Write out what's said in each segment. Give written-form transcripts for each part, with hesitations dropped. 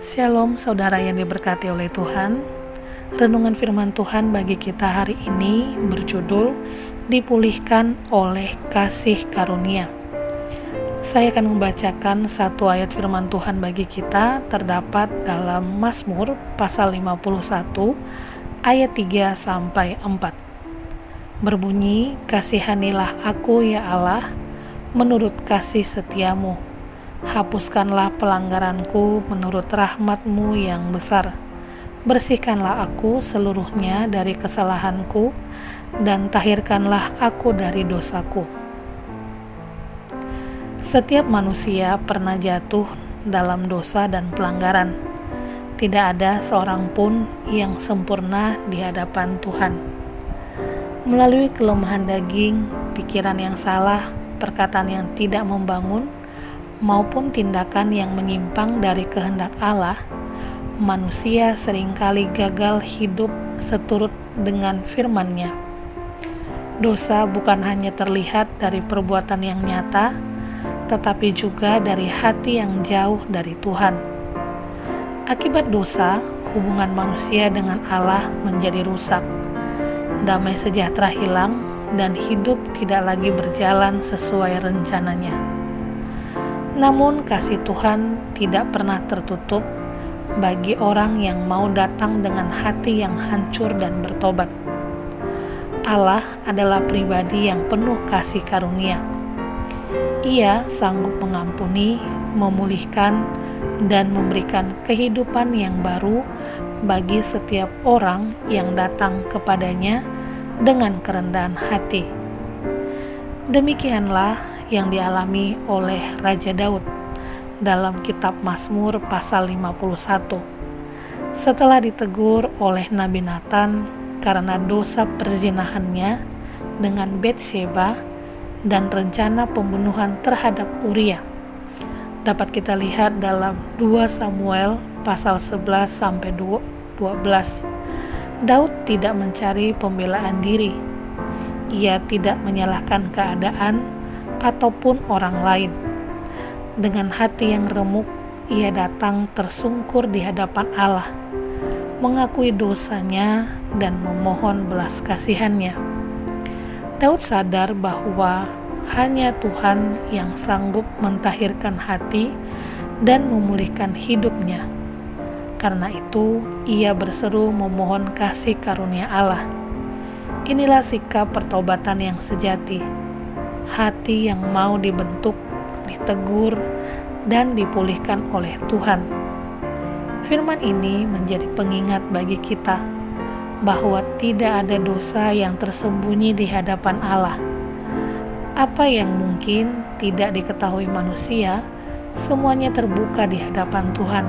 Shalom saudara yang diberkati oleh Tuhan. Renungan firman Tuhan bagi kita hari ini berjudul Dipulihkan oleh Kasih Karunia. Saya akan membacakan satu ayat firman Tuhan bagi kita, terdapat dalam Mazmur pasal 51 ayat 3-4. Berbunyi, "Kasihanilah aku ya Allah, menurut kasih setiamu. Hapuskanlah pelanggaranku menurut rahmat-Mu yang besar. Bersihkanlah aku seluruhnya dari kesalahanku, dan tahirkanlah aku dari dosaku." Setiap manusia pernah jatuh dalam dosa dan pelanggaran. Tidak ada seorang pun yang sempurna di hadapan Tuhan. Melalui kelemahan daging, pikiran yang salah, perkataan yang tidak membangun, maupun tindakan yang menyimpang dari kehendak Allah, manusia seringkali gagal hidup seturut dengan firman-Nya. Dosa bukan hanya terlihat dari perbuatan yang nyata, tetapi juga dari hati yang jauh dari Tuhan. Akibat dosa, hubungan manusia dengan Allah menjadi rusak. Damai sejahtera hilang dan hidup tidak lagi berjalan sesuai rencananya. Namun kasih Tuhan tidak pernah tertutup bagi orang yang mau datang dengan hati yang hancur dan bertobat. Allah adalah pribadi yang penuh kasih karunia. Ia sanggup mengampuni, memulihkan, dan memberikan kehidupan yang baru bagi setiap orang yang datang kepadanya dengan kerendahan hati. Demikianlah yang dialami oleh Raja Daud dalam kitab Mazmur pasal 51. Setelah ditegur oleh Nabi Nathan karena dosa perzinahannya dengan Batsheba dan rencana pembunuhan terhadap Uria, dapat kita lihat dalam 2 Samuel pasal 11-12. Daud tidak mencari pembelaan diri. Ia tidak menyalahkan keadaan ataupun orang lain. Dengan hati yang remuk, ia datang tersungkur di hadapan Allah, mengakui dosanya dan memohon belas kasihan-Nya. Daud sadar bahwa hanya Tuhan yang sanggup mentahirkan hati dan memulihkan hidupnya. Karena itu, ia berseru memohon kasih karunia Allah. Inilah sikap pertobatan yang sejati. Hati yang mau dibentuk, ditegur, dan dipulihkan oleh Tuhan. Firman ini menjadi pengingat bagi kita bahwa tidak ada dosa yang tersembunyi di hadapan Allah. Apa yang mungkin tidak diketahui manusia, semuanya terbuka di hadapan Tuhan.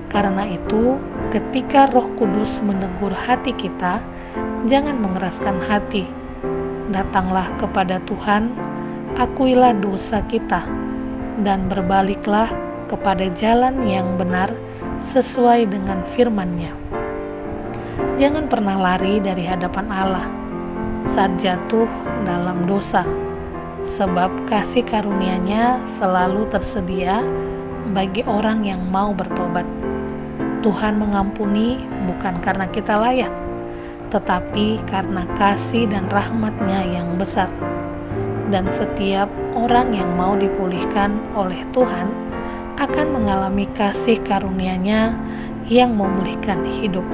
Karena itu, ketika Roh Kudus menegur hati kita, jangan mengeraskan hati. Datanglah kepada Tuhan, akuilah dosa kita, dan berbaliklah kepada jalan yang benar sesuai dengan firman-Nya. Jangan pernah lari dari hadapan Allah saat jatuh dalam dosa, sebab kasih karunia-Nya selalu tersedia bagi orang yang mau bertobat. Tuhan mengampuni bukan karena kita layak, tetapi karena kasih dan rahmat-Nya yang besar. Dan setiap orang yang mau dipulihkan oleh Tuhan akan mengalami kasih karunia-Nya yang memulihkan hidup.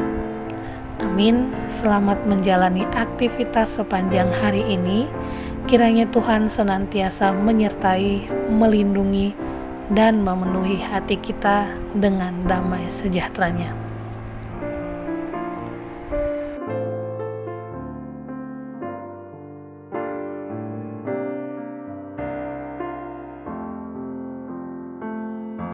Amin. Selamat menjalani aktivitas sepanjang hari ini. Kiranya Tuhan senantiasa menyertai, melindungi, dan memenuhi hati kita dengan damai sejahtera-Nya.